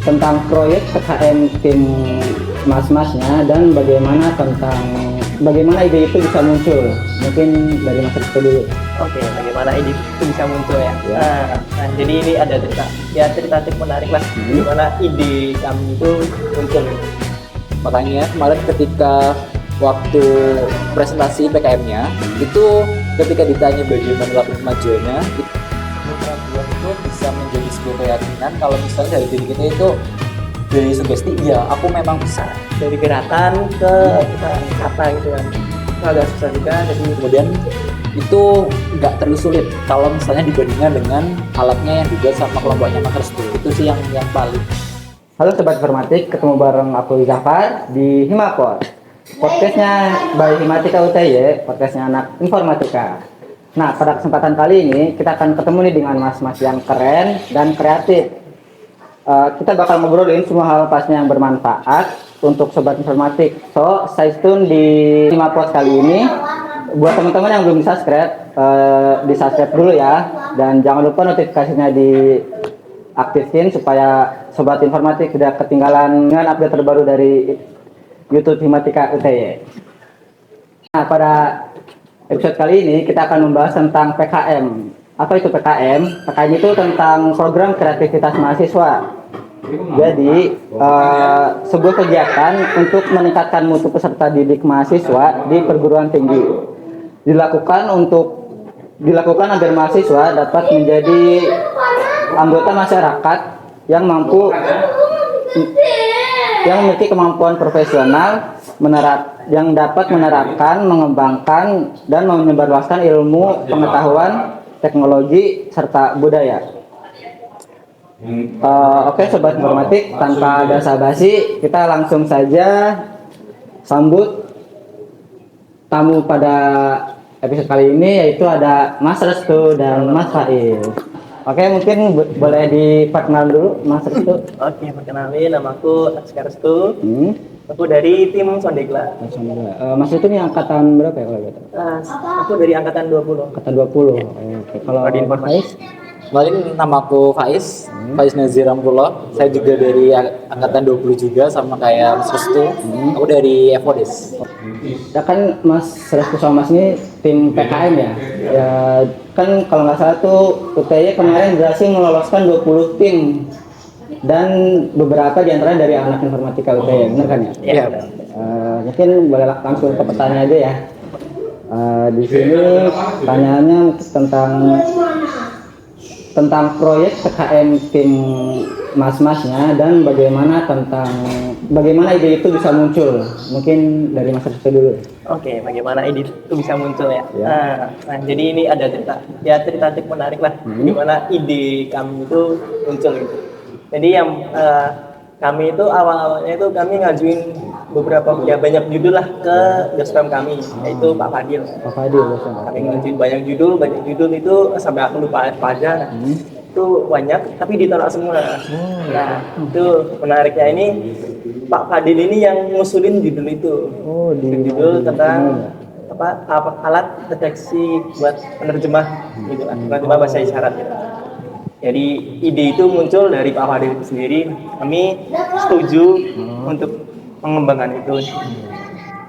tentang proyek PKM tim mas-masnya dan bagaimana ide itu bisa muncul. Mungkin dari Mas Rizky dulu. Oke, bagaimana ide itu bisa muncul ya? Ya. Nah, jadi ini ada cerita menarik lah. Gimana ide kami itu muncul. Makanya kemarin ketika waktu presentasi PKM-nya itu ketika ditanya bagaimana laporan kemajuannya, kemajuan itu bisa menjadi sebuah keyakinan kalau misalnya dari diri kita itu dari sugesti, iya aku memang bisa. Dari gerakan ke kata gitu kan. Itu agak susah juga. Jadi Kemudian itu nggak terlalu sulit kalau misalnya dibandingkan dengan alatnya yang dibuat sama kelompoknya Mas Restu. Itu sih yang paling. Halo Sobat Informatik, ketemu bareng aku Zafar di Himapod. Podcastnya by Himatika UTY, podcastnya anak informatika. Nah, pada kesempatan kali ini kita akan ketemu nih dengan mas-mas yang keren dan kreatif. Kita bakal ngobrolin semua hal pastinya yang bermanfaat untuk Sobat Informatik. So, stay tune di Himapod kali ini. Buat teman-teman yang belum di-subscribe dulu ya. Dan jangan lupa notifikasinya diaktifin supaya Sobat Informatik tidak ketinggalan dengan update terbaru dari YouTube Himatika UTY. Nah, pada episode kali ini kita akan membahas tentang PKM. Apa itu PKM? PKM itu tentang program kreativitas mahasiswa. Jadi sebuah kegiatan untuk meningkatkan mutu peserta didik mahasiswa di perguruan tinggi. Dilakukan agar mahasiswa dapat menjadi anggota masyarakat yang memiliki kemampuan profesional, yang dapat menerapkan, mengembangkan, dan menyebarluaskan ilmu, pengetahuan, teknologi, serta budaya. Oke Sobat Informatik, tanpa basa-basi kita langsung saja sambut tamu pada episode kali ini, yaitu ada Mas Restu dan Mas Faiz. Oke, mungkin boleh diperkenalkan dulu Mas Restu. Oke, perkenalin, nama aku Askar Restu. Aku dari tim Sondegla. Mas Restu ini angkatan berapa ya kalau gitu? Aku dari angkatan 20. Angkatan 20. Oke. Kalau Mas Faiz? Kemarin nama aku Faiz Nazir Amrullah. Saya juga dari angkatan 20 juga sama kayak Mas Restu. Aku dari FODES. Ya kan Mas Restu sama Mas ini tim PKM ya. Ya kan kalau nggak salah tuh UTY kemarin berhasil meloloskan 20 tim dan beberapa diantaranya dari anak informatika UTY, benar kan ya? Iya. Mungkin boleh langsung ke pertanyaan aja ya. Di sini pertanyaannya tentang proyek PKM tim mas-masnya dan bagaimana ide itu bisa muncul. Mungkin dari Mas Restu dulu. Oke, bagaimana ide itu bisa muncul ya? Ya. Nah, jadi ini ada cerita menarik lah. Gimana ide kami itu muncul gitu. Jadi yang kami itu awalnya itu kami ngajuin banyak judul lah ke dospem kami, yaitu Pak Fadil. Pak Fadil, Kami ngajuin banyak judul itu sampai aku lupa apa aja. Itu banyak, tapi ditolak semua. Nah, itu menariknya ini Pak Fadil ini yang ngusulin judul itu. Judul tentang alat deteksi buat penerjemah gitu kan, penerjemah bahasa isyarat gitu. Jadi ide itu muncul dari Pak Fadil itu sendiri. Kami setuju untuk mengembangkan itu.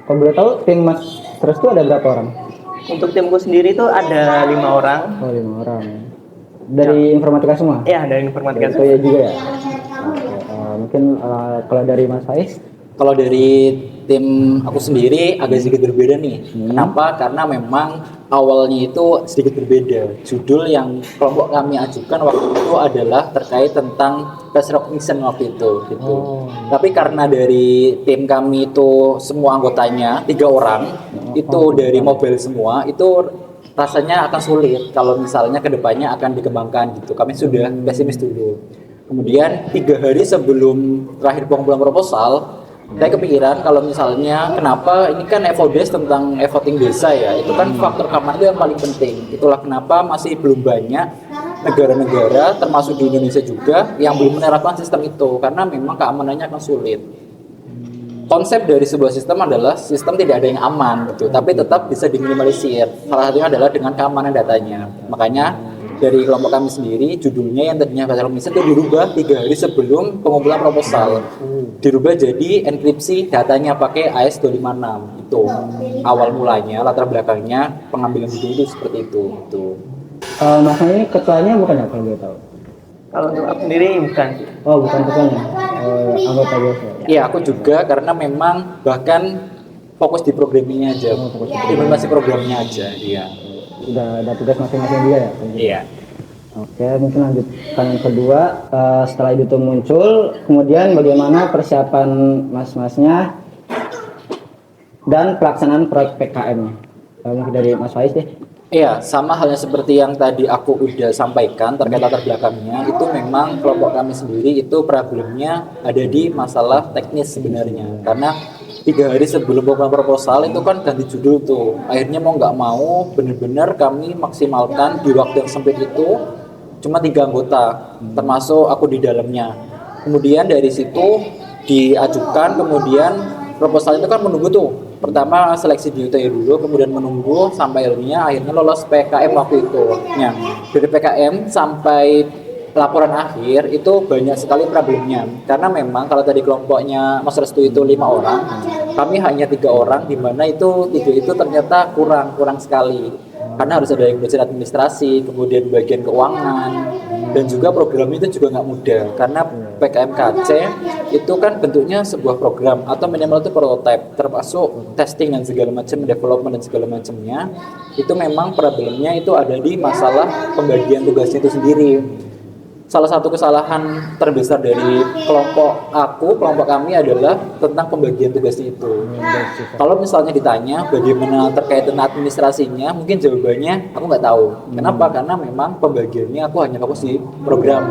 Kalau boleh tahu tim Mas Restu ada berapa orang? Untuk timku sendiri itu ada 5 orang. Oh, 5 orang. Dari informatika semua? Iya, dari informatika semua. Ya juga ya. Mungkin kalau dari Mas Faiz? Kalau dari tim aku sendiri agak sedikit berbeda nih. Kenapa? Karena memang awalnya itu sedikit berbeda. Judul yang kelompok kami ajukan waktu itu adalah terkait tentang face recognition waktu itu gitu. Tapi karena dari tim kami itu semua anggotanya 3 orang, itu dari mobile semua, itu rasanya akan sulit kalau misalnya kedepannya akan dikembangkan gitu. Kami sudah pesimis dulu. Kemudian 3 hari sebelum terakhir pengumpulan proposal, saya kepikiran kalau misalnya kenapa ini kan FODES tentang e-voting desa ya, itu kan faktor keamanan itu yang paling penting. Itulah kenapa masih belum banyak negara-negara termasuk di Indonesia juga yang belum menerapkan sistem itu, karena memang keamanannya akan sulit. Konsep dari sebuah sistem adalah sistem tidak ada yang aman gitu, tapi tetap bisa diminimalisir. Salah satunya adalah dengan keamanan datanya. Makanya dari kelompok kami sendiri, judulnya yang tadinya bahasa Indonesia itu dirubah 3 hari sebelum pengumpulan proposal. Dirubah jadi enkripsi datanya pakai AES256. Itu awal mulanya, latar belakangnya pengambilan judul itu seperti itu. Gitu. Mas ini ketuanya bukan ya kalau boleh tahu? Kalau untuk aku sendiri bukan. Oh, bukan ketuanya. Anggota biasa. Iya, aku juga karena memang bahkan fokus di programmingnya aja, implementasi programnya aja. Iya. Udah ada tugas masing-masing dia ya? Iya. Oke, mungkin lanjutkan yang kedua. Setelah itu muncul, kemudian bagaimana persiapan mas-masnya dan pelaksanaan proyek PKM-nya? Mungkin dari Mas Faiz deh. Iya, sama halnya seperti yang tadi aku udah sampaikan terkait latar belakangnya, itu memang kelompok kami sendiri itu problemnya ada di masalah teknis sebenarnya. Karena 3 hari sebelum pengumpulan proposal itu kan ganti judul tuh. Akhirnya mau nggak mau benar-benar kami maksimalkan di waktu yang sempit itu cuma 3 anggota, termasuk aku di dalamnya. Kemudian dari situ diajukan, kemudian proposal itu kan menunggu tuh. Pertama seleksi di UTY dulu, kemudian menunggu sampai akhirnya lolos PKM waktu itu. Ya, dari PKM sampai laporan akhir itu banyak sekali problemnya. Karena memang kalau tadi kelompoknya Mas Restu itu 5 orang, kami hanya 3 orang, di mana itu 3 itu ternyata kurang sekali. Karena harus ada yang belajar administrasi, kemudian bagian keuangan, dan juga program itu juga nggak mudah. Karena PKMKC itu kan bentuknya sebuah program atau minimal itu prototype, termasuk testing dan segala macam, development dan segala macamnya. Itu memang problemnya itu ada di masalah pembagian tugasnya itu sendiri. Salah satu kesalahan terbesar dari kelompok kami adalah tentang pembagian tugasnya itu. Kalau misalnya ditanya bagaimana terkait dengan administrasinya, mungkin jawabannya aku nggak tahu. Kenapa? Karena memang pembagiannya aku hanya fokus di program.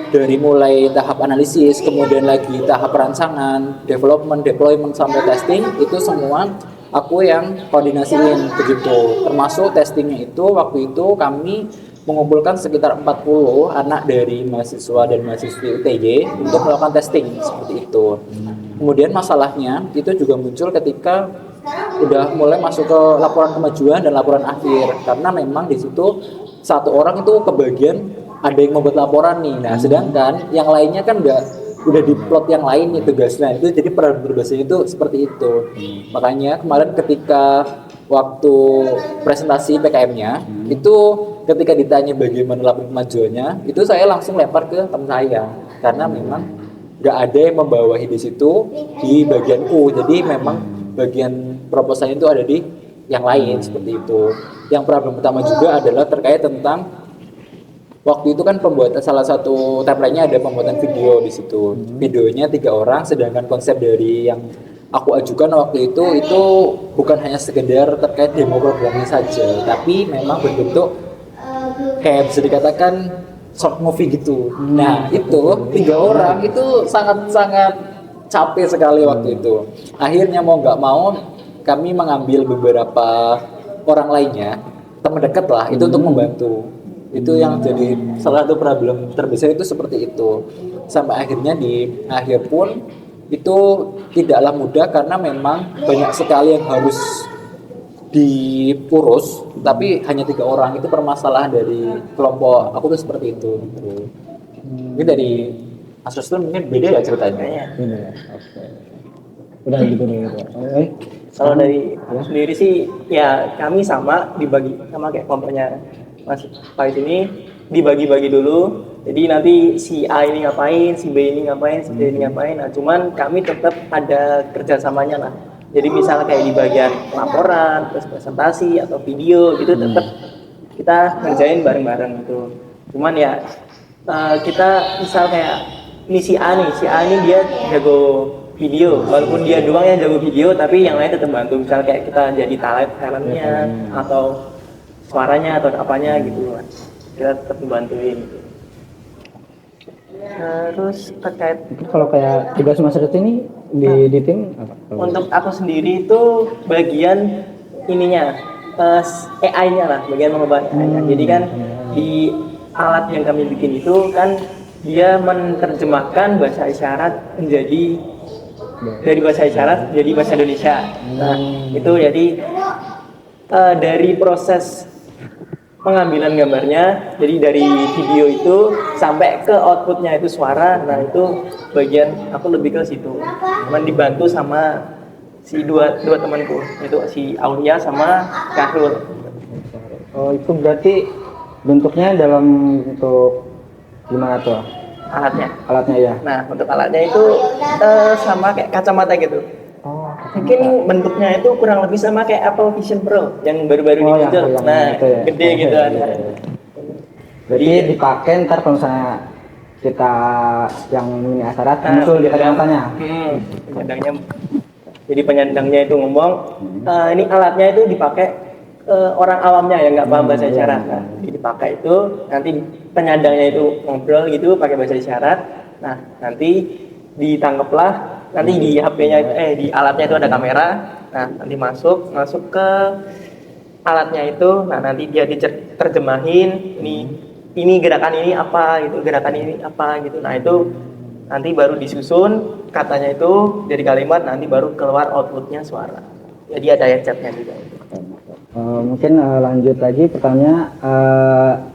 Dari mulai tahap analisis, kemudian lagi tahap perancangan, development, deployment, sampai testing, itu semua aku yang koordinasiin begitu. Termasuk testingnya itu, waktu itu kami mengumpulkan sekitar 40 anak dari mahasiswa dan mahasiswi UTY untuk melakukan testing seperti itu. Kemudian masalahnya itu juga muncul ketika udah mulai masuk ke laporan kemajuan dan laporan akhir, karena memang di situ satu orang itu kebagian ada yang membuat laporan nih. Nah, sedangkan yang lainnya kan udah diplot yang lain nih tugasnya. Itu jadi peran berbahasanya itu seperti itu. Makanya kemarin ketika waktu presentasi PKM-nya itu ketika ditanya bagaimana laporan kemajuannya, itu saya langsung lempar ke teman saya karena memang nggak ada yang membawahi di situ di bagianku. Jadi memang bagian proposal itu ada di yang lain seperti itu. Yang problem pertama juga adalah terkait tentang waktu itu kan pembuatan salah satu template-nya ada pembuatan video di situ. Videonya 3 orang, sedangkan konsep dari yang aku ajukan waktu itu bukan hanya sekedar terkait demo programnya saja, tapi memang berbentuk kayak bisa dikatakan short movie gitu. Nah itu 3 orang itu sangat-sangat capek sekali waktu itu. Akhirnya mau nggak mau kami mengambil beberapa orang lainnya, teman dekat lah, itu untuk membantu. Itu yang jadi salah satu problem terbesar itu seperti itu. Sampai akhirnya di akhir pun itu tidaklah mudah karena memang banyak sekali yang harus diurus, tapi hanya 3 orang. Itu permasalahan dari kelompok aku tuh seperti itu. Ini dari Asus tuh mungkin beda ya ceritanya. Ini ya. Oke. Udah gitu nih. Kalau dari aku sendiri sih ya kami sama dibagi sama kayak kelompoknya Mas Faiz ini dibagi-bagi dulu. Jadi nanti si A ini ngapain, si B ini ngapain, si D ini ngapain. Nah, cuman kami tetap ada kerjasamanya lah. Jadi misal kayak di bagian laporan, terus presentasi atau video gitu tetap kita ngerjain bareng-bareng gitu. Cuman ya kita misal kayak ini si A ini dia jago video, walaupun dia doang yang jago video, tapi yang lain tetap bantu. Misal kayak kita jadi talentnya atau suaranya atau apanya gitu, kita tetap bantuin. Gitu. Terus terkait kalau kayak tugas Mas Restu ini di tim apa? Untuk aku sendiri itu bagian ininya AI-nya lah, bagian mengubah AI-nya. Jadi kan di alat yang kami bikin itu kan dia menerjemahkan bahasa isyarat menjadi dari bahasa isyarat jadi bahasa Indonesia. Nah, itu jadi dari proses pengambilan gambarnya, jadi dari video itu sampai ke outputnya itu suara. Nah itu bagian aku lebih ke situ, cuman dibantu sama si dua temanku, itu si Aulia sama Kahrul. Oh, itu berarti bentuknya dalam bentuk gimana tuh Alatnya. alatnya ya? Nah untuk alatnya itu sama kayak kacamata gitu. Oh, Mungkin bentuknya itu kurang lebih sama kayak Apple Vision Pro yang baru-baru Oh, ini muncul. yang Nah, itu ya. gede gitu Iya, ada. iya, iya. Berarti Iya. dipakai ntar kalau misalnya kita yang ini asarat Nah, muncul di penyandang. kacamatanya. Penyandangnya. Jadi penyandangnya itu ngomong, ini alatnya itu dipakai orang awamnya yang nggak paham bahasa Iya, isyarat. iya. Nah, jadi dipakai itu, nanti penyandangnya itu ngobrol gitu pakai bahasa isyarat. Nah, nanti ditangkaplah, nanti di HP-nya di alatnya itu ada kamera. Nah, nanti masuk ke alatnya itu. Nah, nanti dia diterjemahin ini gerakan ini apa gitu, gerakan ini apa gitu. Nah, itu nanti baru disusun katanya itu dari kalimat, nanti baru keluar outputnya suara. Jadi ada headsetnya juga. Mungkin lanjut lagi pertanyaan,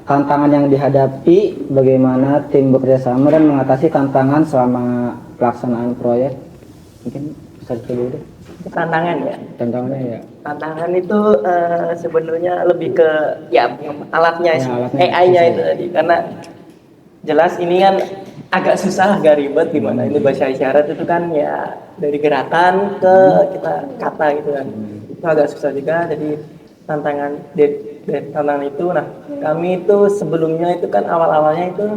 tantangan yang dihadapi, bagaimana tim bekerja sama dan mengatasi tantangan selama pelaksanaan proyek. Mungkin bisa dulu deh. Tantangan ya. Tantangannya ya. Tantangan itu sebenarnya lebih ke alatnya, Ya, alatnya. AI-nya itu tadi, karena jelas ini kan agak susah, agak ribet, gimana ini bahasa isyarat itu kan ya dari gerakan ke kita kata gitu kan, itu agak susah juga. Jadi tantangan itu, nah kami itu sebelumnya itu kan awalnya itu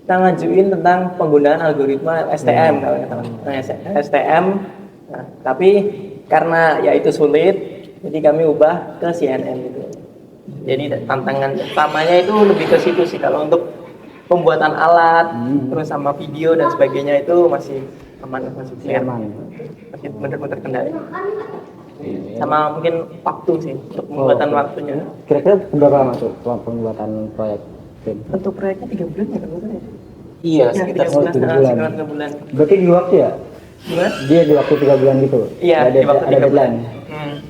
kita ngajuin tentang penggunaan algoritma STM kalau nggak salah. Nah, STM, nah, tapi karena ya itu sulit, jadi kami ubah ke CNN gitu. Jadi tantangan utamanya itu lebih ke situ sih. Kalau untuk pembuatan alat, terus sama video dan sebagainya itu masih aman, masih clear, Aman. masih benar-benar terkendali. Sama mungkin waktu sih untuk pembuatan waktunya. Kira-kira berapa lama tuh pembuatan proyek tim? Untuk proyeknya 3 bulan ya kalau nggak salah ya? Iya, Ya, sekitar 3 bulan, 3 bulan. sekitar 3 bulan. Berarti di waktu ya? Gimana? Dia di waktu 3 bulan gitu? Iya, ada, di waktu ada 3 bulan. deadline?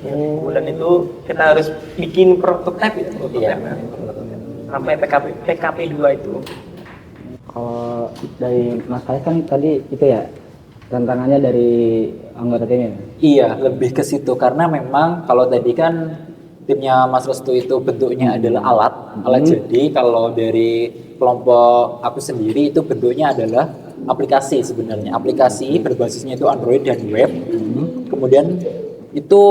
Ya, bulan itu kita harus bikin prototipe ya, Iya. Sampai PKP 2 itu. Kalau dari Mas Faisal kan tadi itu ya, tantangannya dari anggota timnya. Iya, lebih ke situ karena memang kalau tadi kan timnya Mas Restu itu bentuknya adalah alat jadi. Kalau dari kelompok aku sendiri itu bentuknya adalah aplikasi sebenarnya. Aplikasi berbasisnya itu Android dan web. Kemudian itu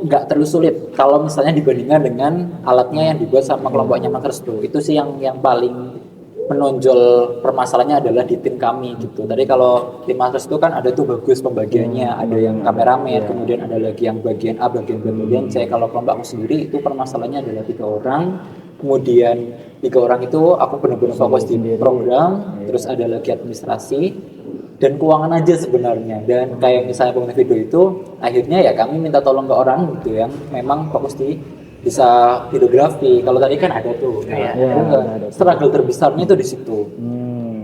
nggak terlalu sulit kalau misalnya dibandingkan dengan alatnya yang dibuat sama kelompoknya Mas Restu. Itu sih yang paling menonjol permasalahannya adalah di tim kami gitu. Tadi kalau tim Mas Restu kan ada tuh bagus pembagiannya, ada yang kameramen, kemudian ada lagi yang bagian A, bagian B, bagian C. Kalau kelompok aku sendiri itu permasalahannya adalah 3 orang. Kemudian 3 orang itu aku benar-benar fokus di program, terus ada lagi administrasi dan keuangan aja sebenarnya. Dan kayak misalnya pengen video itu, akhirnya ya kami minta tolong ke orang gitu yang memang fokus di bisa videografi. Kalau tadi kan ada tuh. Iya. Ada. Struggle terbesarnya itu di situ.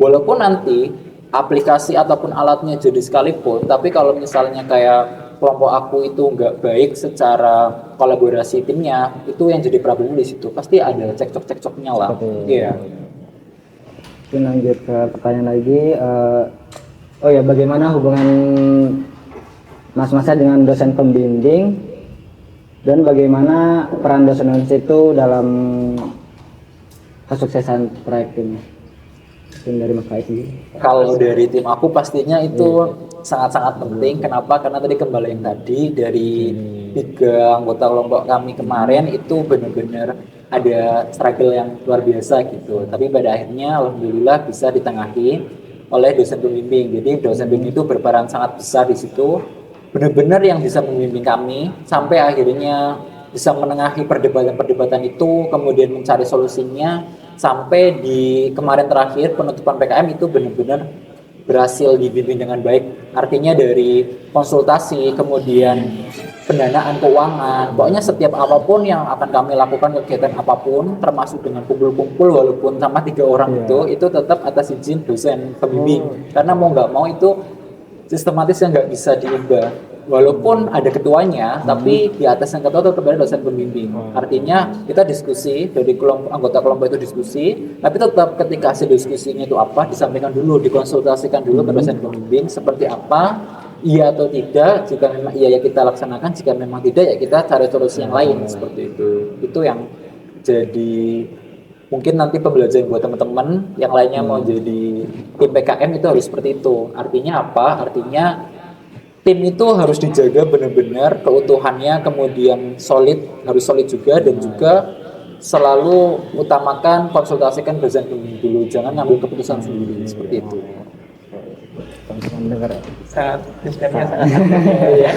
Walaupun nanti aplikasi ataupun alatnya jadi sekalipun, tapi kalau misalnya kayak kelompok aku itu nggak baik secara kolaborasi timnya, itu yang jadi problemnya di situ. Pasti ada cekcok-cekcoknya lah. Iya. Mungkin lanjut ke pertanyaan lagi. Oh ya, bagaimana hubungan Mas-Masnya dengan dosen pembimbing dan bagaimana peran dosen itu dalam kesuksesan proyek ini? Mungkin dari Mas Faiz sendiri. Kalau dari tim aku pastinya itu sangat-sangat penting. Kenapa? Karena tadi kembali yang tadi dari 3 anggota kelompok kami kemarin itu benar-benar ada struggle yang luar biasa gitu. Tapi pada akhirnya alhamdulillah bisa ditengahi oleh dosen pembimbing. Jadi dosen pembimbing itu berperan sangat besar di situ. Benar-benar yang bisa membimbing kami sampai akhirnya bisa menengahi perdebatan-perdebatan itu, kemudian mencari solusinya sampai di kemarin terakhir penutupan PKM itu benar-benar berhasil dibimbing dengan baik. Artinya dari konsultasi, kemudian pendanaan keuangan, pokoknya setiap apapun yang akan kami lakukan, kegiatan apapun, termasuk dengan kumpul-kumpul walaupun sama 3 orang itu tetap atas izin dosen pembimbing. Karena mau nggak mau itu sistematis yang nggak bisa diubah. walaupun ada ketuanya, tapi di atas yang ketua tetap ada dosen pembimbing. Artinya kita diskusi dari kelompok anggota kelompok itu diskusi, tapi tetap ketika hasil diskusinya itu apa disampaikan dulu, dikonsultasikan dulu ke dosen pembimbing seperti apa, iya atau tidak. Jika memang iya ya kita laksanakan, jika memang tidak ya kita cari solusi yang lain seperti itu. Itu yang jadi mungkin nanti pembelajaran buat teman-teman yang lainnya mau jadi tim PKM itu harus seperti itu. Artinya apa? Artinya tim itu harus dijaga benar-benar keutuhannya, kemudian harus solid juga, dan juga selalu utamakan konsultasikan dosen pembimbing dulu, jangan ngambil keputusan sendiri seperti itu. Teman-teman dengar ya. Sangat sistemnya sangat ya.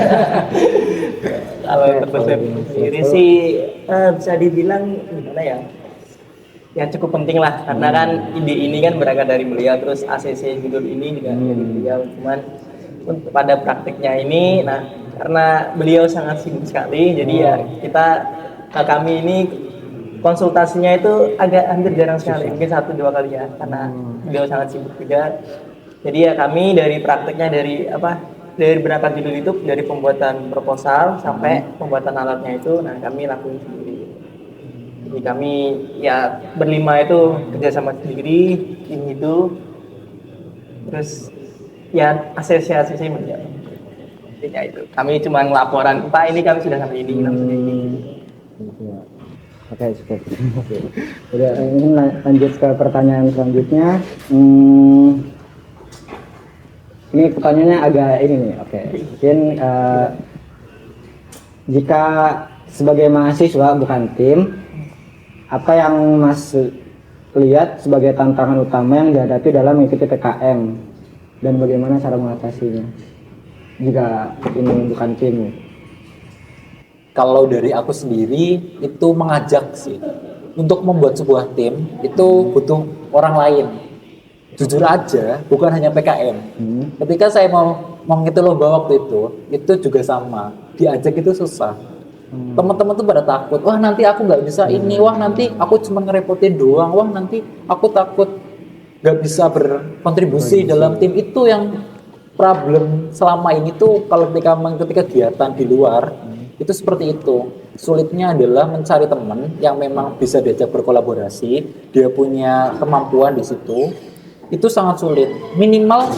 Kalau untuk dosen sendiri sih bisa dibilang gimana ya? Ya cukup penting lah, karena kan ide ini kan berangkat dari beliau, terus ACC judul ini juga dari beliau. Cuman pada praktiknya ini, nah karena beliau sangat sibuk sekali, jadi ya kami ini konsultasinya itu agak hampir jarang sekali, mungkin 1-2 kali ya, karena beliau sangat sibuk juga. Jadi ya kami dari praktiknya dari berangkat judul itu, dari pembuatan proposal sampai pembuatan alatnya itu, nah kami lakuin sendiri. Jadi kami ya berlima itu kerjasama sendiri, tim itu, terus ya asosiasi beliau. Ya itu, kami cuma ngelaporan, Pak ini kami sudah sampai ini, kami sudah ini. Oke, cukup. Udah, ini lanjut ke pertanyaan selanjutnya. Ini pertanyaannya agak ini nih, oke. Mungkin jika sebagai mahasiswa bukan tim, apa yang Mas lihat sebagai tantangan utama yang dihadapi dalam mengikuti PKM dan bagaimana cara mengatasinya jika ini bukan tim? Kalau dari aku sendiri itu mengajak sih, untuk membuat sebuah tim itu butuh orang lain. Jujur aja, bukan hanya PKM. Ketika saya mau mengikuti lomba waktu itu juga sama, diajak itu susah. Teman-teman tuh pada takut, wah nanti aku nggak bisa ini, wah nanti aku cuma ngerepotin doang, wah nanti aku takut nggak bisa berkontribusi dalam tim. Itu yang problem selama ini tuh, kalau ketika mengikuti kegiatan di luar itu seperti itu. Sulitnya adalah mencari teman yang memang bisa diajak berkolaborasi, dia punya kemampuan di situ. Itu sangat sulit. Minimal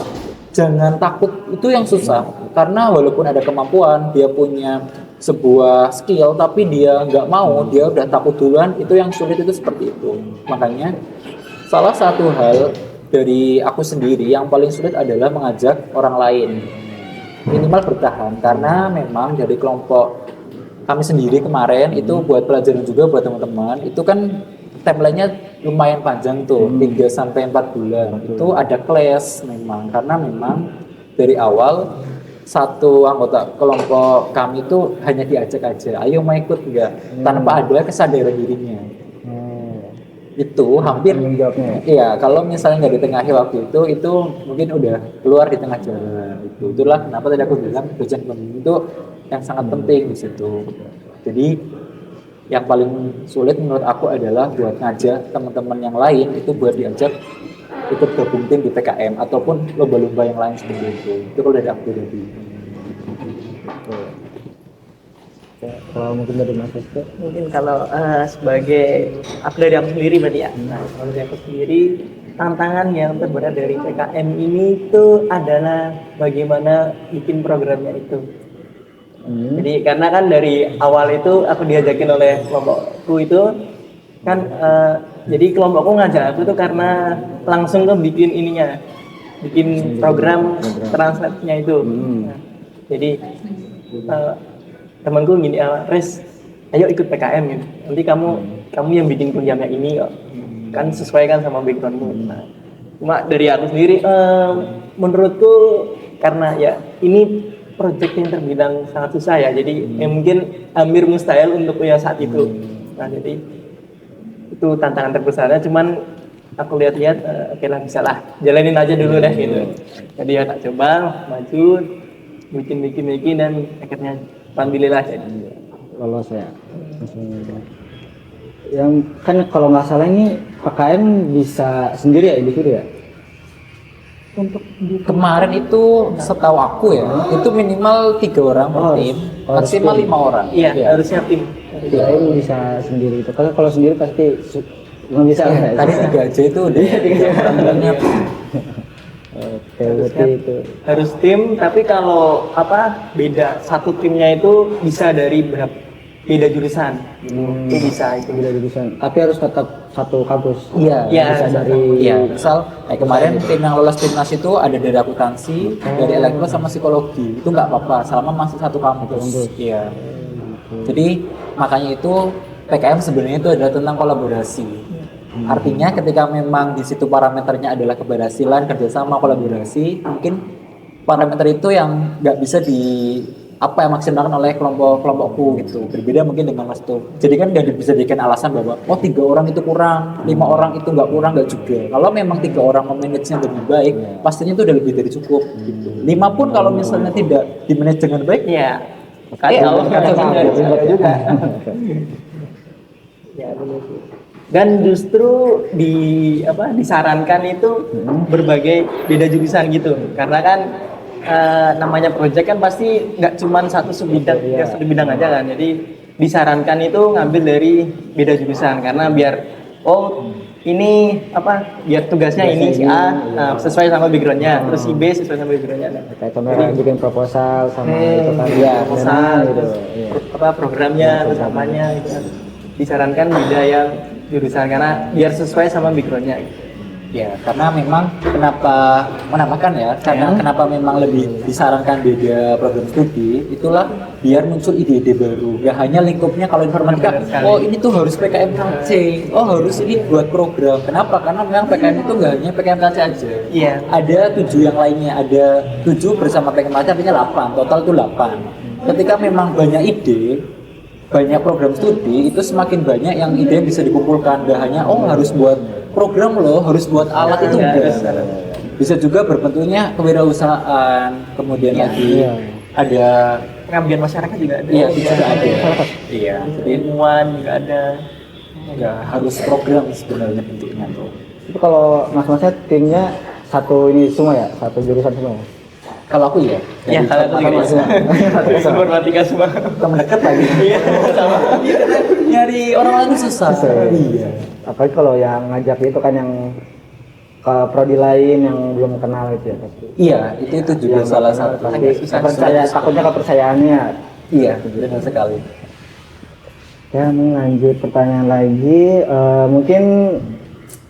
jangan takut, itu yang susah. Karena walaupun ada kemampuan, dia punya sebuah skill, tapi dia nggak mau, dia udah takut duluan, itu yang sulit, itu seperti itu. Makanya salah satu hal dari aku sendiri yang paling sulit adalah mengajak orang lain minimal bertahan, karena memang dari kelompok kami sendiri kemarin itu buat pelajaran juga buat teman-teman, itu kan timelinenya lumayan panjang tuh, 3-4 bulan. Itu ada kelas memang, karena memang dari awal satu anggota kelompok kami itu hanya diajak aja, ayo mau ikut enggak, tanpa ada kesadaran dirinya. Itu hampir iya, kalau misalnya nggak ditengahi waktu itu mungkin udah keluar di tengah jalan. Itulah kenapa tadi aku bilang dosen pembimbing itu yang sangat penting di situ. Jadi yang paling sulit menurut aku adalah buat ngajak teman-teman yang lain itu buat diajak ikut gabung tim di PKM ataupun lomba-lomba yang lain seperti itu. Itu kalau dari aku tadi. Kalau mungkin dari Mas Rizky? Mungkin kalau sebagai dari aku sendiri berarti ya. Nah, kalau dari aku sendiri, tantangan yang terberat dari PKM ini itu adalah bagaimana bikin programnya itu. Jadi karena kan dari awal itu aku diajakin oleh kelompokku itu kan, jadi kelompokku ngajak aku tuh karena langsung ke bikin ininya, bikin program translate-nya itu. Nah, jadi temanku gini, Res, ayo ikut PKM gitu. Nanti kamu yang bikin kuliahnya ini kok. Kan sesuaikan sama backgroundmu. Nah, cuma dari aku sendiri, menurutku karena ya ini proyek yang terbilang sangat susah ya. Jadi mungkin hampir mustahil untuk ya saat itu. Nah, jadi itu tantangan terbesarnya. Cuman aku lihat-lihat, oke lah, bisa lah, jalanin aja dulu deh gitu. Jadi ya tak coba maju, bikin dan akhirnya alhamdulillah jadi lolos ya. Yang kan kalau nggak salah ini PKM bisa sendiri ya, individu ya? Untuk kemarin itu setahu aku ya, itu minimal 3 orang per tim, maksimal 5 orang. Iya, harusnya tim. Kirain bisa sendiri itu. Kalau sendiri pasti nggak bisa. Iya, tadi 3 aja itu udah. Iya, Oke, berarti itu. Harus tim, tapi kalau beda satu timnya itu bisa dari beda jurusan. Itu bisa itu. Beda jurusan. Tapi harus tetap satu kampus. Iya, Bisa dari. Iya, misal kemarin tim yang lolos timnas itu ada dari akuntansi, dari elektro sama psikologi. Itu nggak apa-apa, selama masih satu kampus. Iya. Jadi makanya itu PKM sebenarnya itu adalah tentang kolaborasi. Artinya ketika memang di situ parameternya adalah keberhasilan, kerjasama, kolaborasi, mungkin parameter itu yang nggak bisa maksimalkan oleh kelompokku gitu. Berbeda mungkin dengan Mas tuh. Jadi kan nggak bisa dijadikan alasan bahwa 3 orang itu kurang, 5 orang itu nggak juga. Kalau memang 3 orang memanagenya dengan baik, pastinya itu udah lebih dari cukup. Gitu. 5 pun kalau misalnya tidak dimanage dengan baik, ya Allah juga. Ya benar sih. Dan justru disarankan itu berbagai beda jurusan gitu, karena kan namanya project kan pasti nggak cuma satu bidang aja kan, jadi disarankan itu ngambil dari beda jurusan karena biar ini biar tugasnya ini si A sesuai sama backgroundnya, terus si B sesuai sama backgroundnya. Kayak contohnya bikin proposal sama itu kan proposal gitu. Programnya terus apanya gitu kan. Disarankan beda yang jurusan karena biar sesuai sama backgroundnya gitu. Ya, karena memang kenapa menambahkan ya, karena kenapa memang lebih disarankan beda program studi, itulah biar muncul ide-ide baru. Gak hanya lingkupnya kalau informatika, ini tuh harus PKMKC, harus ini buat program. Kenapa? Karena memang PKM itu gak hanya PKMKC aja. Iya. Ada 7 yang lainnya, ada 7 bersama PKMKC artinya 8, total itu 8. Ketika memang banyak ide, banyak program studi, itu semakin banyak yang ide bisa dikumpulkan. Gak hanya harus buat program loh, harus buat alat itu enggak. Bisa juga berbentuknya kewirausahaan, kemudian lagi ada pengabdian masyarakat juga ada. Iya, juga ada. Iya, jadi ilmuwan juga ada. Enggak harus program sebenarnya bentuknya tuh. Itu kalau mas-masnya timnya satu ini semua ya, satu jurusan semua ya? Kalau aku ya. Iya, kalau aku juga semua. Informatika semua. Temen deket lagi. Iya, sama. Nyari orang lain susah. Iya. Apalagi kalau yang ngajak itu kan yang ke prodi lain yang belum kenal itu ya pasti. Iya, itu juga salah satu. Pasti takutnya kepercayaannya. Iya, benar sekali. Ya, lanjut pertanyaan lagi. Mungkin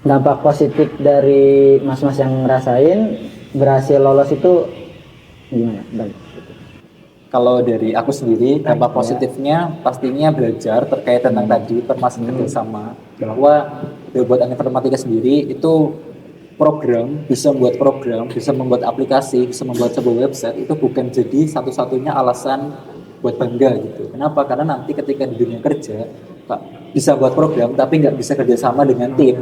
dampak positif dari mas-mas yang ngerasain berhasil lolos itu gimana? Bang? Kalau dari aku sendiri, dampak positifnya pastinya belajar terkait tentang tadi termasuk kerjasama, bahwa buat informatika sendiri itu bisa membuat aplikasi, bisa membuat sebuah website itu bukan jadi satu-satunya alasan buat bangga gitu. Kenapa? Karena nanti ketika di dunia kerja bisa buat program tapi nggak bisa kerjasama dengan tim,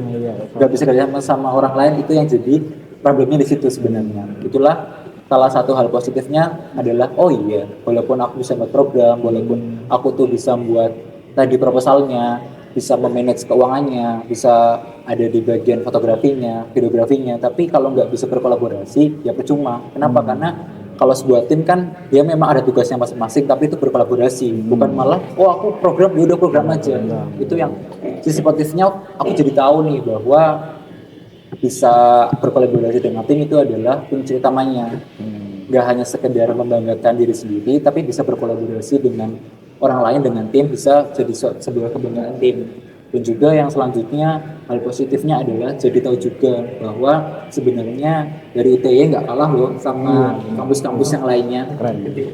nggak bisa kerjasama sama orang lain, itu yang jadi problemnya di situ sebenarnya. Itulah salah satu hal positifnya adalah walaupun aku bisa buat program, walaupun aku tuh bisa buat tadi proposalnya, bisa memanage keuangannya, bisa ada di bagian fotografinya, videografinya, tapi kalau nggak bisa berkolaborasi ya percuma. Kenapa? Karena kalau sebuah tim kan dia memang ada tugasnya masing-masing, tapi itu berkolaborasi, bukan malah aku program ya udah program aja. Itu yang sisi positifnya aku jadi tahu nih bahwa bisa berkolaborasi dengan tim itu adalah kunci utamanya. Gak hanya sekedar membanggakan diri sendiri, tapi bisa berkolaborasi dengan orang lain, dengan tim, bisa jadi sebuah kebanggaan tim. Dan juga yang selanjutnya, hal positifnya adalah jadi tahu juga bahwa sebenarnya dari UTY nggak kalah loh sama kampus-kampus yang lainnya.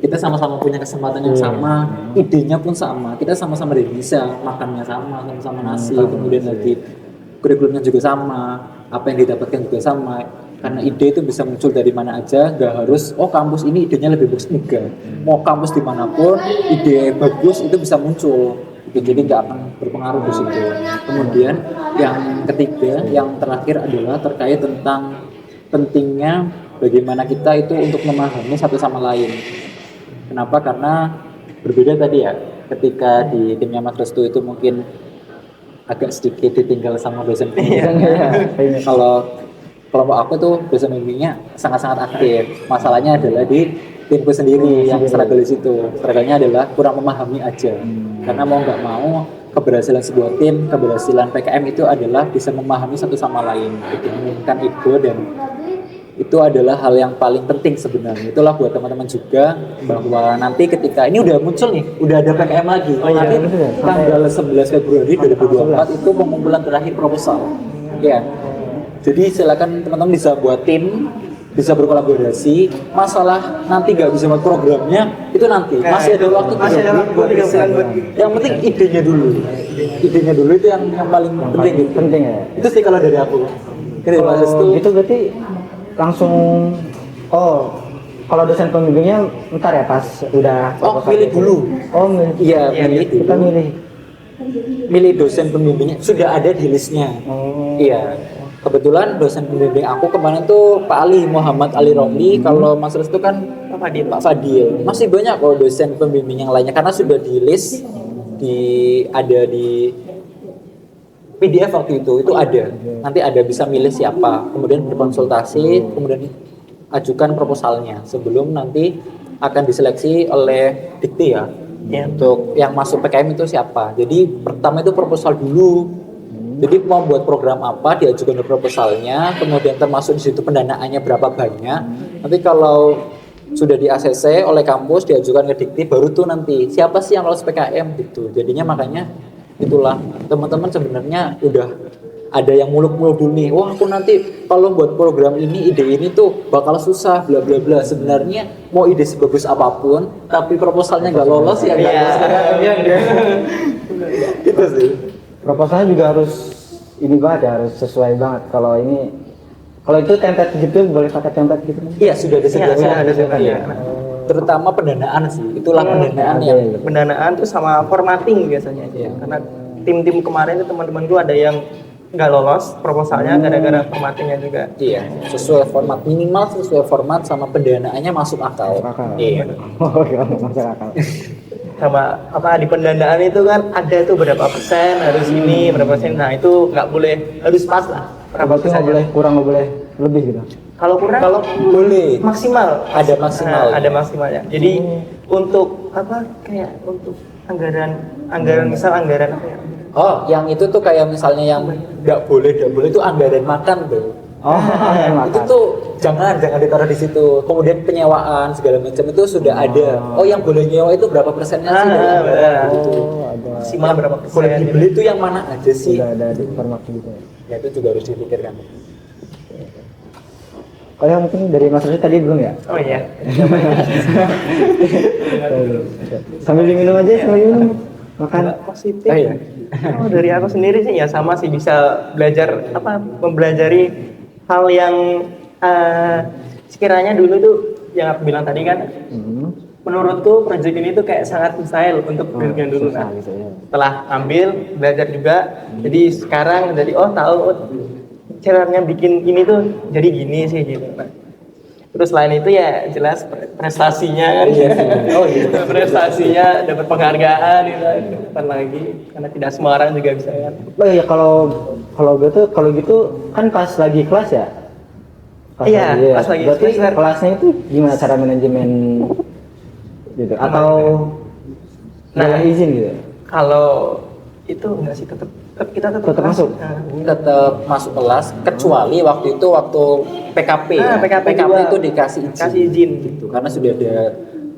Kita sama-sama punya kesempatan yang sama, idenya pun sama, kita sama-sama bisa makannya sama-sama nasi, kemudian lagi kurikulumnya juga sama, apa yang didapatkan juga sama. Karena ide itu bisa muncul dari mana aja, gak harus kampus ini idenya lebih bagus, enggak. Mau kampus dimanapun ide bagus itu bisa muncul, jadi nggak akan berpengaruh di situ. Kemudian yang ketiga, yang terakhir adalah terkait tentang pentingnya bagaimana kita itu untuk memahami satu sama lain. Kenapa? Karena berbeda tadi ya, ketika di timnya Mas Restu itu mungkin agak sedikit ditinggal sama dosen. Kalau kelompok aku tuh dosen pembimbingnya sangat-sangat aktif. Masalahnya adalah di timku sendiri yang struggle di situ. Struggle-nya adalah kurang memahami aja. Karena mau nggak mau keberhasilan sebuah tim, keberhasilan PKM itu adalah bisa memahami satu sama lain, tidak menginginkan ego, dan itu adalah hal yang paling penting sebenarnya. Itulah buat teman-teman juga bahwa nanti ketika ini udah muncul nih, udah ada PKM lagi. Nanti tanggal 11 Februari 2024 itu pengumpulan terakhir proposal. Ya. Jadi silakan teman-teman bisa buat tim, bisa berkolaborasi. Masalah nanti nggak bisa buat programnya itu nanti masih ada waktu. Masih ada waktu 3 bulan buat yang penting idenya dulu. Idenya dulu itu yang paling penting gitu. Penting ya. Itu sih kalau dari aku. Jadi Kalau Mas itu gitu berarti langsung kalau dosen pembimbingnya ntar ya pas udah milih dulu. milih. Iya, milih dulu. Kita Milih dosen pembimbingnya sudah ada di listnya. Iya. Kebetulan dosen pembimbing aku kemarin tuh Pak Ali Muhammad Ali Romli. Kalau Mas Restu kan Pak Fadil. Masih banyak kok dosen pembimbing yang lainnya karena sudah di list ada di PDF waktu itu ada. Nanti ada bisa milih siapa, kemudian berkonsultasi, kemudian ajukan proposalnya sebelum nanti akan diseleksi oleh Dikti ya. Untuk yang masuk PKM itu siapa. Jadi pertama itu proposal dulu. Jadi mau buat program apa diajukan proposalnya, kemudian termasuk di situ pendanaannya berapa banyak. Nanti kalau sudah di ACC oleh kampus diajukan ke Dikti, baru tuh nanti siapa sih yang lolos PKM gitu. Jadinya makanya itulah teman-teman sebenarnya udah ada yang muluk-muluk dulu nih. Wah, aku nanti kalau buat program ini, ide ini tuh bakal susah bla bla bla. Sebenarnya mau ide sebagus apapun tapi proposalnya nggak lolos ya nggak lolos PKM-nya. Itu sih. Proposalnya juga harus ini banget ya, harus sesuai banget. Kalau itu template gitu boleh pakai template gitu. Iya, sudah disediakan. Sudah ada Iya. Terutama pendanaan sih. Itulah pendanaan yang pendanaan tuh sama formatting biasanya. Karena tim-tim kemarin itu teman-temanku ada yang nggak lolos proposalnya gara-gara formattingnya juga. iya, sesuai format, minimal sesuai format sama pendanaannya masuk akal. Iya. Masuk akal. Sama di pendanaan itu kan ada tuh berapa persen harus ini, berapa persen. Nah, itu nggak boleh, harus pas lah. Berapa tuh nggak boleh kurang, nggak boleh lebih gitu. Kalau kurang, boleh maksimal. ada maksimal. Nah, ada maksimalnya. Jadi untuk kayak untuk anggaran misal anggaran apa ya? Oh, yang itu tuh kayak misalnya yang nggak boleh itu anggaran makan tuh. Itu tuh jangan ditaruh di situ. Kemudian penyewaan segala macam itu sudah ada. Oh, yang boleh nyewa itu berapa persennya sih? Gitu. Ada. Maksimal berapa persen? Boleh dibeli itu yang mana aja sih? Sudah ada di informasi gitu. Ya itu juga harus dipikirkan. Kalau yang mungkin dari Mas Rudi tadi belum ya? Oh iya. Sambil diminum aja, sambil minum. Makan. Positif. Oh, iya. Dari aku sendiri sih ya sama sih, bisa belajar mempelajari hal yang sekiranya dulu tuh yang aku bilang tadi kan. Menurutku proyek ini tuh kayak sangat mustahil untuk yang dulu. Nah, gitu ya. setelah ambil belajar juga, jadi sekarang jadi tahu caranya bikin ini tuh jadi gini sih gitu. Nah, terus selain itu ya jelas prestasinya kan. Prestasinya dapat penghargaan gitu. Depan lagi karena tidak semua orang juga bisa kan. Oh iya, kalau gitu kan pas lagi kelas ya? Pas lagi Berarti semester. kelasnya itu gimana cara manajemen gitu? Atau izin gitu? Kalau itu enggak sih, kita tetap Tetap masuk? Tetap masuk kelas kecuali waktu PKP. PKP juga itu dikasih izin gitu karena sudah ada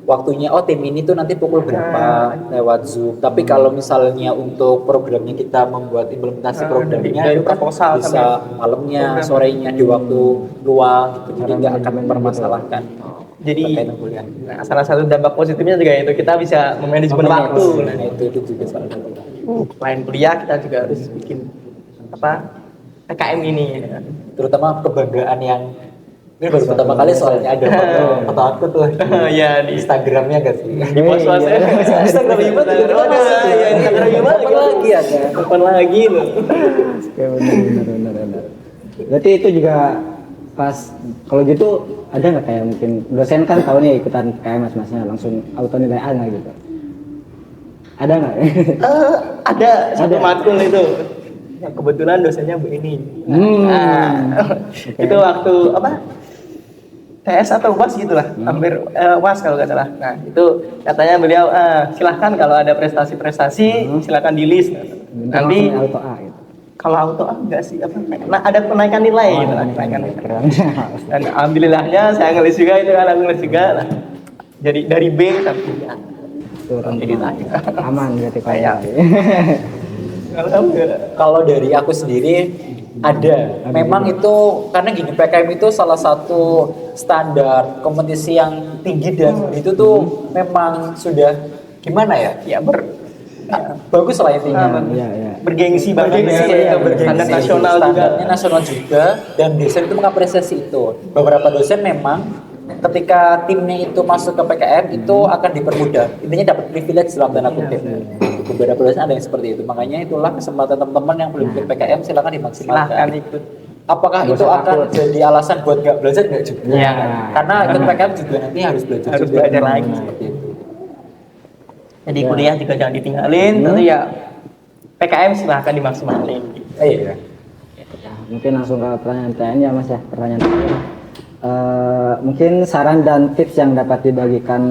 waktunya. Tim ini tuh nanti pukul berapa lewat Zoom. Tapi kalau misalnya untuk programnya kita membuat implementasi programnya dari itu kan proposal bisa malamnya, sorenya di waktu luang gitu. Jadi nggak akan mempermasalahkan. Jadi terkait dengan kuliah. salah satu dampak positifnya juga itu kita bisa memanajemen waktu. Nah, itu juga salah satu. Selain kuliah kita juga harus bikin PKM ini ya. Terutama kebanggaan yang ini baru pertama kali soalnya ada foto aku tuh ya di Instagramnya gak sih? di pos-pos ya. Instagram Iman juga Instagram Iman lagi ada. Kapan lagi loh. Ya benar. Berarti itu juga pas kalau gitu ada nggak kayak mungkin dosen kan tahu nih ikutan kayak mas-masnya langsung auto nilai A nggak gitu? Ada nggak? Ada satu matkul itu Ya, kebetulan dosennya Bu ini. Oke. Itu waktu apa? TS atau UAS gitulah, hampir UAS kalau nggak salah. Nah itu katanya beliau silahkan kalau ada prestasi-prestasi silahkan di list. Nanti auto A gitu. kalau auto enggak sih apa? Nah ada kenaikan nilai gitu lah, kenaikan nilai. Keren. Dan alhamdulillahnya saya ngelis juga itu kan, aku ngelis juga lah. Jadi dari B sampai A. Turun Jadi tadi. aman berarti Pak. Iya. Alhamdulillah. Kalau dari aku sendiri ada. Memang itu karena gini, PKM itu salah satu standar kompetisi yang tinggi dan itu tuh memang sudah gimana ya? Ya Bagus lah intinya. Iya. bergengsi banget Bergengsi, ya, bergengsi. standar nasional juga. Standarnya nasional juga, dan dosen itu mengapresiasi itu. Beberapa dosen memang ketika timnya itu masuk ke PKM itu akan dipermudah, intinya dapat privilege dalam tanda kutip. Beberapa dosen ada yang seperti itu, makanya itulah kesempatan teman-teman yang belum ikut PKM silakan dimaksimalkan. Silahkan ikut. Apakah Nggak itu usah akan takut. jadi alasan buat nggak belajar? Nggak juga. Iya. Karena ikut PKM juga nanti harus belajar Harus juga. belajar lagi. Seperti itu. Jadi kuliah juga jangan ditinggalin, tapi ya PKM silahkan dimaksimalin. Iya. Ya, mungkin langsung ke pertanyaan ya Mas ya. Pertanyaan terakhir. Mungkin saran dan tips yang dapat dibagikan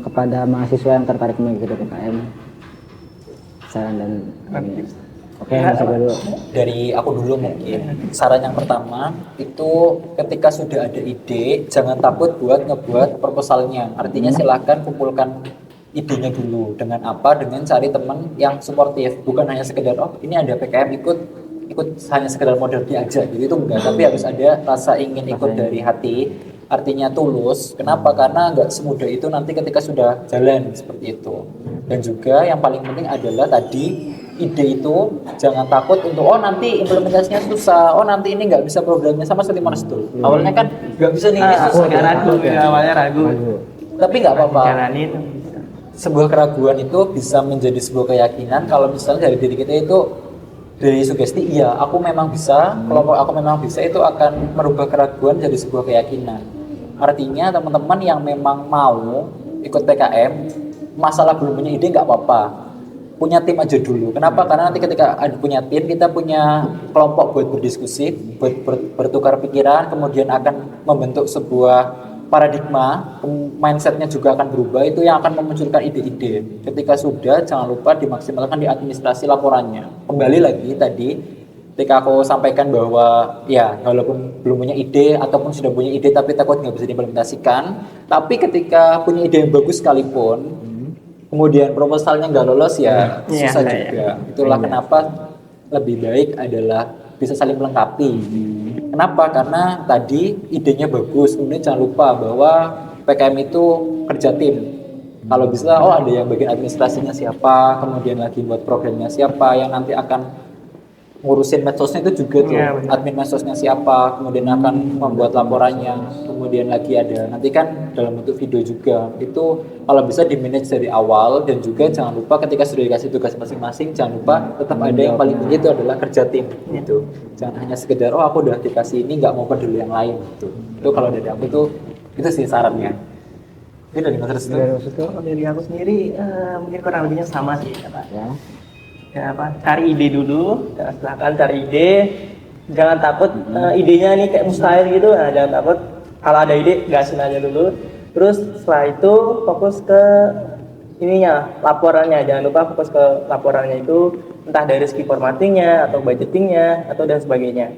kepada mahasiswa yang tertarik mengikuti PKM. Saran dan tips. Oke, Mas Yoga dulu. Dari aku dulu mungkin saran yang pertama itu ketika sudah ada ide jangan takut buat ngebuat proposalnya. Artinya silahkan kumpulkan idenya dulu. Dengan apa? Dengan cari teman yang suportif, bukan hanya sekedar oh ini ada PKM ikut hanya sekedar modal diajak gitu, itu enggak, tapi harus ada rasa ingin ikut dari hati, artinya tulus. Kenapa? Karena nggak semudah itu nanti ketika sudah jalan seperti itu. Dan juga yang paling penting adalah tadi ide itu jangan takut untuk oh nanti implementasinya susah, oh nanti ini nggak bisa programnya, sama seperti Mas Dul. Awalnya kan nggak bisa nih, susah. Agak ragu ya, awalnya ragu. Tapi nggak apa-apa. Jalanin. Sebuah keraguan itu bisa menjadi sebuah keyakinan kalau misalnya dari diri kita itu dari sugesti, iya aku memang bisa, kelompok aku memang bisa, itu akan merubah keraguan jadi sebuah keyakinan. Artinya teman-teman yang memang mau ikut PKM, masalah belum punya ide nggak apa-apa, punya tim aja dulu. Kenapa? Karena nanti ketika ada punya tim, kita punya kelompok buat berdiskusi, buat bertukar pikiran, kemudian akan membentuk sebuah paradigma, mindsetnya juga akan berubah, itu yang akan memunculkan ide-ide. Ketika sudah, jangan lupa dimaksimalkan di administrasi laporannya. Kembali lagi tadi, ketika aku sampaikan bahwa ya walaupun belum punya ide ataupun sudah punya ide tapi takut nggak bisa diimplementasikan, tapi ketika punya ide yang bagus sekalipun, kemudian proposalnya nggak lolos ya susah juga. Itulah kenapa lebih baik adalah bisa saling melengkapi. Kenapa? Karena tadi idenya bagus, kemudian jangan lupa bahwa PKM itu kerja tim. Kalau bisa, oh ada yang bagian administrasinya siapa, kemudian lagi buat programnya siapa, yang nanti akan ngurusin medsosnya itu juga tuh, Ya, admin medsosnya siapa, kemudian akan membuat laporannya, kemudian lagi ada nanti kan dalam bentuk video juga. Itu kalau bisa di manage dari awal, dan juga jangan lupa ketika sudah dikasih tugas masing-masing, jangan lupa tetap ada yang paling tinggi itu adalah kerja tim gitu. Jangan hanya sekedar oh aku udah dikasih ini nggak mau peduli yang lain gitu. Itu kalau dari aku tuh itu sih sarannya. Itu dari Mas Restu. Kalau dari aku sendiri mungkin kurang lebihnya sama sih kata. Ya. Cari ide dulu, silahkan cari ide, jangan takut idenya nih kayak mustahil gitu, nah, jangan takut. Kalau ada ide gasin aja dulu, terus setelah itu fokus ke ininya, laporannya. Jangan lupa fokus ke laporannya itu, entah dari segi formattingnya atau budgetingnya atau dan sebagainya.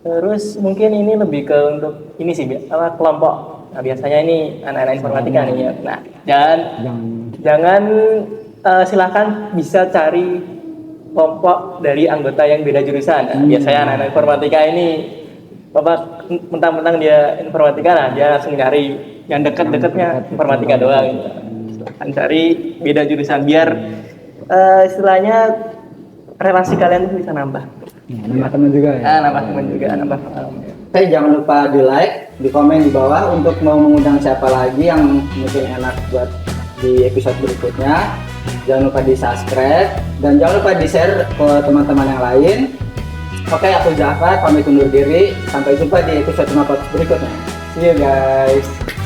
Terus mungkin ini lebih ke untuk ini sih kelompok. Nah biasanya ini anak-anak informatika nih ya. Nah jangan silakan bisa cari kelompok dari anggota yang beda jurusan. Nah, biasanya anak-anak informatika ini bapak mentang-mentang dia informatika, nah dia langsung nyari yang dekat-dekatnya informatika doang gitu. Silakan cari beda jurusan biar istilahnya relasi kalian itu bisa nambah. Nambah teman juga ya. Nambah teman juga, nambah pengalaman. Oke, jangan lupa di like, di komen di bawah untuk mau mengundang siapa lagi yang mungkin enak buat di episode berikutnya. Jangan lupa di subscribe dan jangan lupa di share ke teman-teman yang lain. Oke, aku Jafar pamit undur diri. Sampai jumpa di episode berikutnya. See you guys.